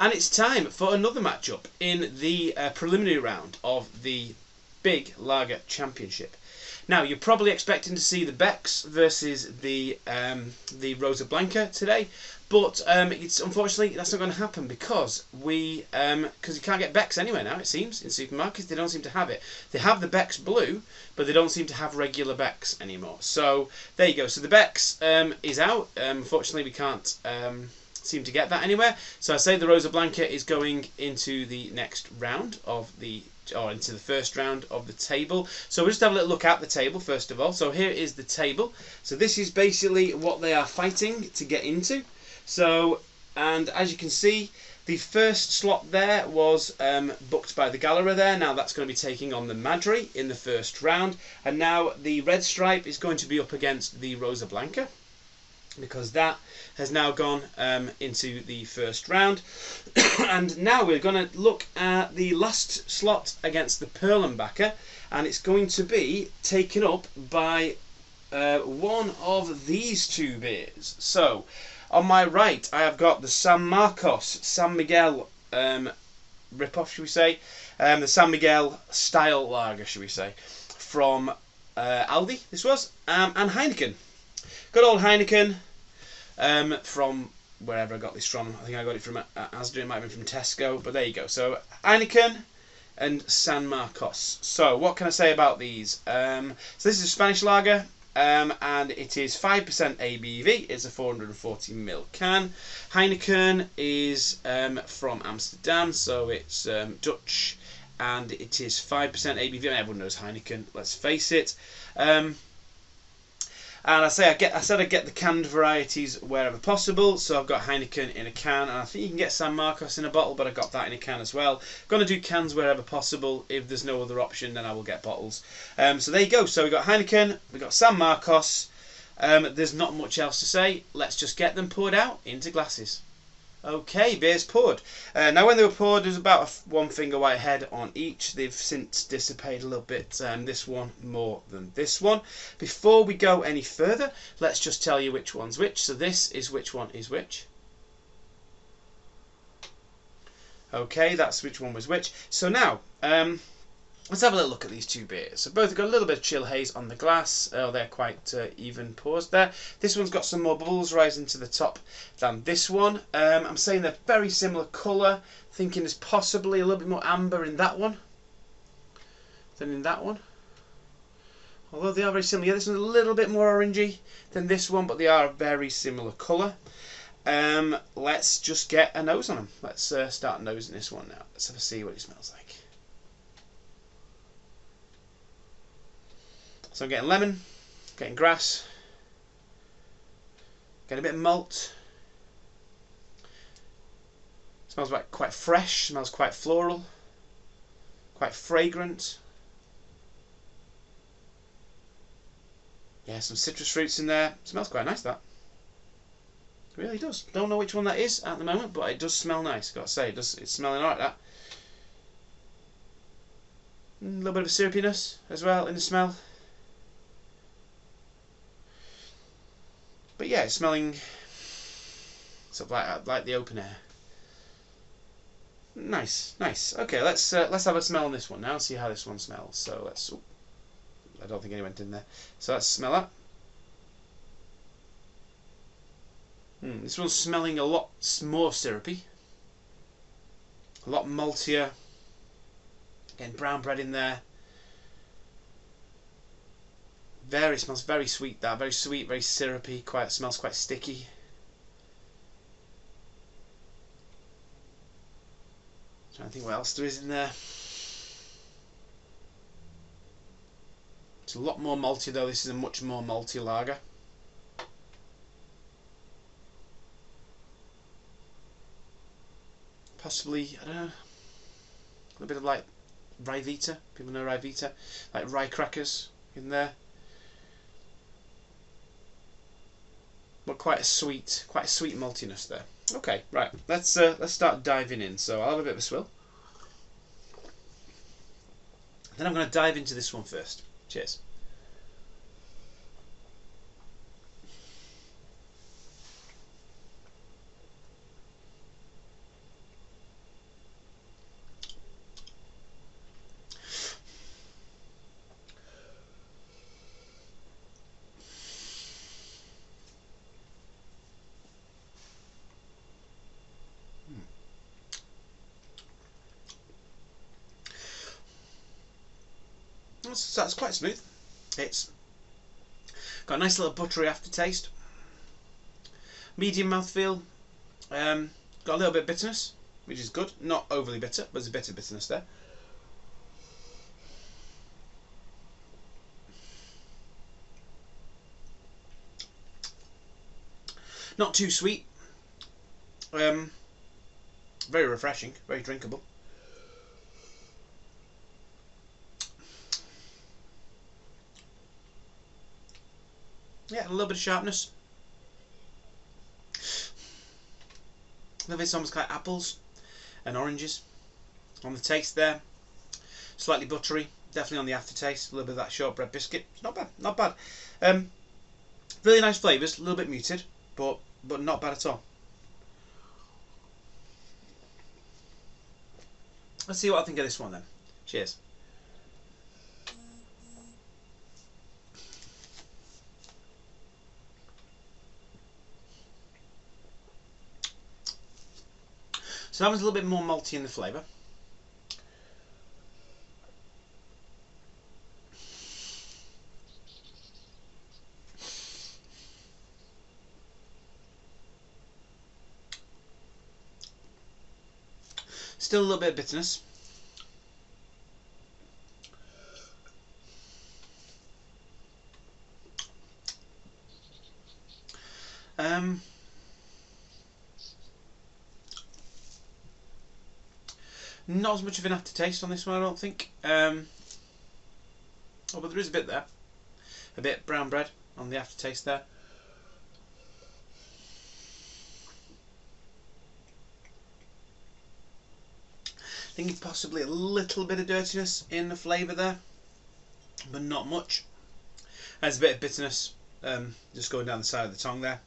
And it's time for another matchup in the preliminary round of the Big Lager Championship. Now, you're probably expecting to see the Becks versus the Rosa Blanca today, but it's unfortunately that's not going to happen because you can't get Becks anywhere now. It seems in supermarkets they don't seem to have it. They have the Becks Blue, but they don't seem to have regular Becks anymore. So there you go. So the Becks is out. Unfortunately, we can't seem to get that anywhere. So I say the Rosa Blanca is going into the next round of into the first round of the table. So we'll just have a little look at the table first of all. So here is the table. So this is basically what they are fighting to get into. So, and as you can see, the first slot there was booked by the Galera there. Now that's going to be taking on the Madri in the first round. And now the Red Stripe is going to be up against the Rosa Blanca, because that has now gone into the first round. And now we're going to look at the last slot against the Perlenbacher, and it's going to be taken up by one of these two beers. So on my right I have got the San Miguel rip-off, should we say, the San Miguel style lager, should we say, from Aldi this was, and Heineken. Good old Heineken, from wherever I got this from. I think I got it from Asda, it might have been from Tesco, but there you go. So Heineken and San Marcos. So what can I say about these? So this is a Spanish lager, and it is 5% ABV. It's a 440ml can. Heineken is from Amsterdam, so it's Dutch, and it is 5% ABV. And everyone knows Heineken, let's face it. And I said I'd get the canned varieties wherever possible. So I've got Heineken in a can, and I think you can get San Marcos in a bottle, but I got that in a can as well. Going to do cans wherever possible. If there's no other option, then I will get bottles. So there you go. So we got Heineken, we got San Marcos. There's not much else to say. Let's just get them poured out into glasses. Okay, beers poured. Now when they were poured, there was about one finger white head on each. They've since dissipated a little bit, this one more than this one. Before we go any further, let's just tell you which one's which. So this is which one is which. Okay, that's which one was which. So now, let's have a little look at these two beers. So both have got a little bit of chill haze on the glass. Oh, they're quite even pours there. This one's got some more bubbles rising to the top than this one. I'm saying they're very similar colour. Thinking there's possibly a little bit more amber in that one than in that one. Although they are very similar. Yeah, this one's a little bit more orangey than this one, but they are a very similar colour. Let's just get a nose on them. Let's start nosing this one now. Let's have a see what it smells like. So I'm getting lemon, getting grass, getting a bit of malt. Smells like quite fresh, smells quite floral, quite fragrant. Yeah, some citrus fruits in there. Smells quite nice, that. It really does. Don't know which one that is at the moment, but it does smell nice. Got to say, it's smelling alright, that. A little bit of syrupiness as well in the smell. But yeah, it's smelling sort of like the open air. Nice, nice. Okay, let's have a smell on this one now and see how this one smells. So let's. Oh, I don't think any went in there. So let's smell that. This one's smelling a lot more syrupy, a lot maltier. Getting brown bread in there. Smells very sweet. That very sweet, very syrupy. Smells quite sticky. Trying to think what else there is in there. It's a lot more malty though. This is a much more malty lager. Possibly, I don't know, a little bit of like Ryvita. People know Ryvita, like rye crackers in there. But quite a sweet maltiness there. Okay, right. Let's start diving in. So I'll have a bit of a swill. Then I'm going to dive into this one first. Cheers. So that's quite smooth. It's got a nice little buttery aftertaste. Medium mouthfeel. Got a little bit of bitterness, which is good. Not overly bitter, but there's a bit of bitterness there. Not too sweet. Very refreshing, very drinkable. Yeah, a little bit of sharpness. A little bit almost like apples and oranges on the taste there. Slightly buttery, definitely on the aftertaste. A little bit of that shortbread biscuit. It's not bad, not bad. Really nice flavours, a little bit muted, but not bad at all. Let's see what I think of this one then. Cheers. So that one's a little bit more malty in the flavour. Still a little bit of bitterness. Not as much of an aftertaste on this one, I don't think. Oh, but there is a bit there. A bit brown bread on the aftertaste there. I think possibly a little bit of dirtiness in the flavour there, but not much. There's a bit of bitterness just going down the side of the tongue there.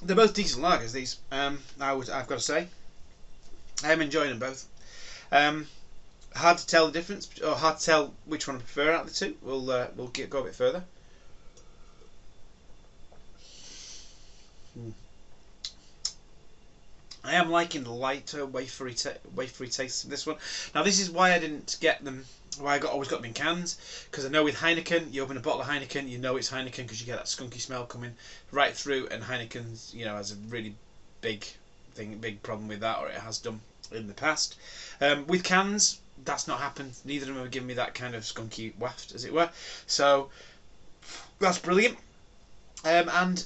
They're both decent lagers, these. I've got to say, I'm enjoying them both. Hard to tell the difference, or hard to tell which one I prefer out of the two. We'll go a bit further. I am liking the lighter, wafery taste of this one. Now, this is why I didn't get them. Why I always got them in cans, because I know with Heineken, you open a bottle of Heineken, you know it's Heineken because you get that skunky smell coming right through, and Heineken's, has a really big problem with that, or it has done in the past. With cans, that's not happened. Neither of them have given me that kind of skunky waft, as it were. So that's brilliant. And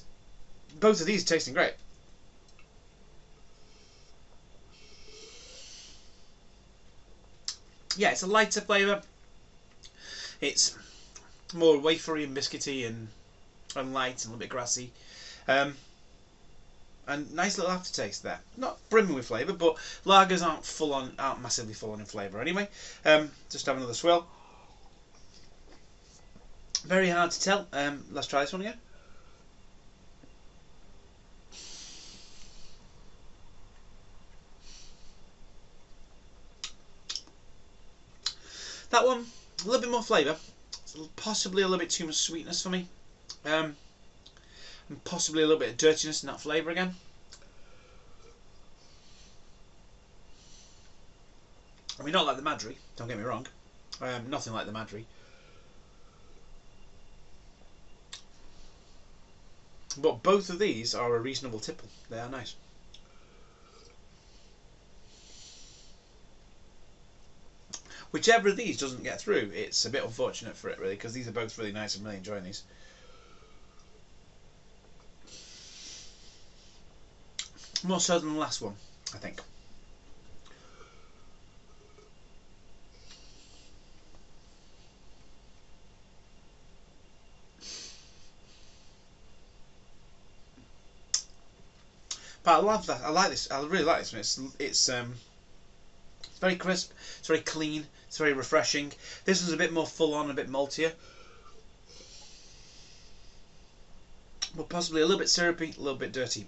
both of these are tasting great. Yeah, it's a lighter flavour. It's more wafery and biscuity and light and a little bit grassy. And nice little aftertaste there. Not brimming with flavour, but lagers aren't massively full on in flavour anyway. Just have another swirl. Very hard to tell. Let's try this one again. That one, a little bit more flavour, possibly a little bit too much sweetness for me, and possibly a little bit of dirtiness in that flavour again. I mean, not like the Madri, don't get me wrong, nothing like the Madri. But both of these are a reasonable tipple, they are nice. Whichever of these doesn't get through, it's a bit unfortunate for it, really, because these are both really nice. I'm really enjoying these. More so than the last one, I think. But I love that. I like this. I really like this one. It's very crisp. It's very clean. It's very refreshing. This one's a bit more full on, a bit maltier, but possibly a little bit syrupy, a little bit dirty,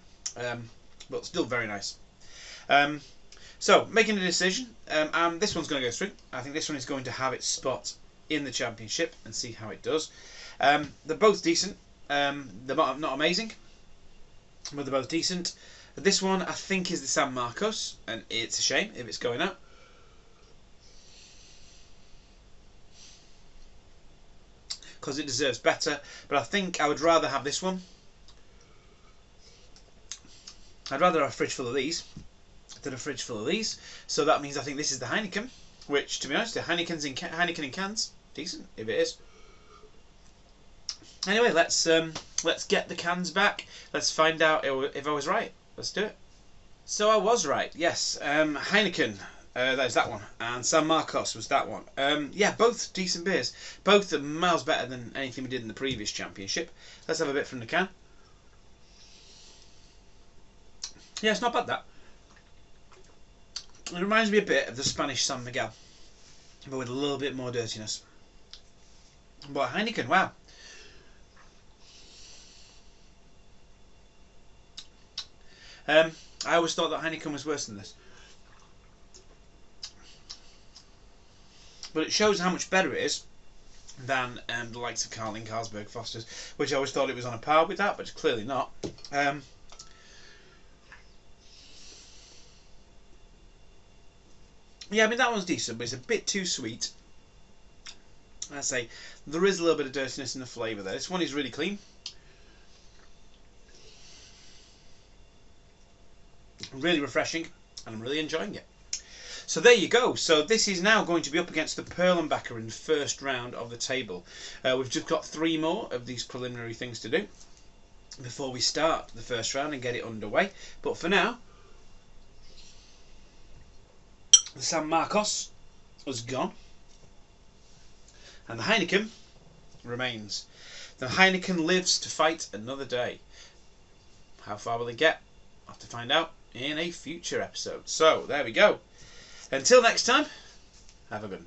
but still very nice. So making a decision, and this one's going to go through. I think this one is going to have its spot in the championship and see how it does. They're both decent. They're not amazing, but they're both decent. This one I think is the San Marcos, and it's a shame if it's going out. because it deserves better. But I think I would rather have this one. I'd rather have a fridge full of these than a fridge full of these. So that means I think this is the Heineken, which, to be honest, the Heineken in cans, decent if it is. Anyway, let's get the cans back. Let's find out if I was right. Let's do it. So I was right. Yes, Heineken. There's that one, and San Marcos was that one. Yeah, both decent beers. Both are miles better than anything we did in the previous championship. Let's have a bit from the can. Yeah, it's not bad, that. It reminds me a bit of the Spanish San Miguel, but with a little bit more dirtiness. But Heineken, wow. I always thought that Heineken was worse than this. But it shows how much better it is than the likes of Carling, Carlsberg, Foster's, which I always thought it was on a par with that, but it's clearly not. Yeah, I mean, that one's decent, but it's a bit too sweet. I say, there is a little bit of dirtiness in the flavour there. This one is really clean. Really refreshing, and I'm really enjoying it. So there you go. So this is now going to be up against the Perlenbacher in the first round of the table. We've just got 3 more of these preliminary things to do before we start the first round and get it underway. But for now, the San Marcos has gone, and the Heineken remains. The Heineken lives to fight another day. How far will they get? I'll have to find out in a future episode. So there we go. Until next time, have a good one.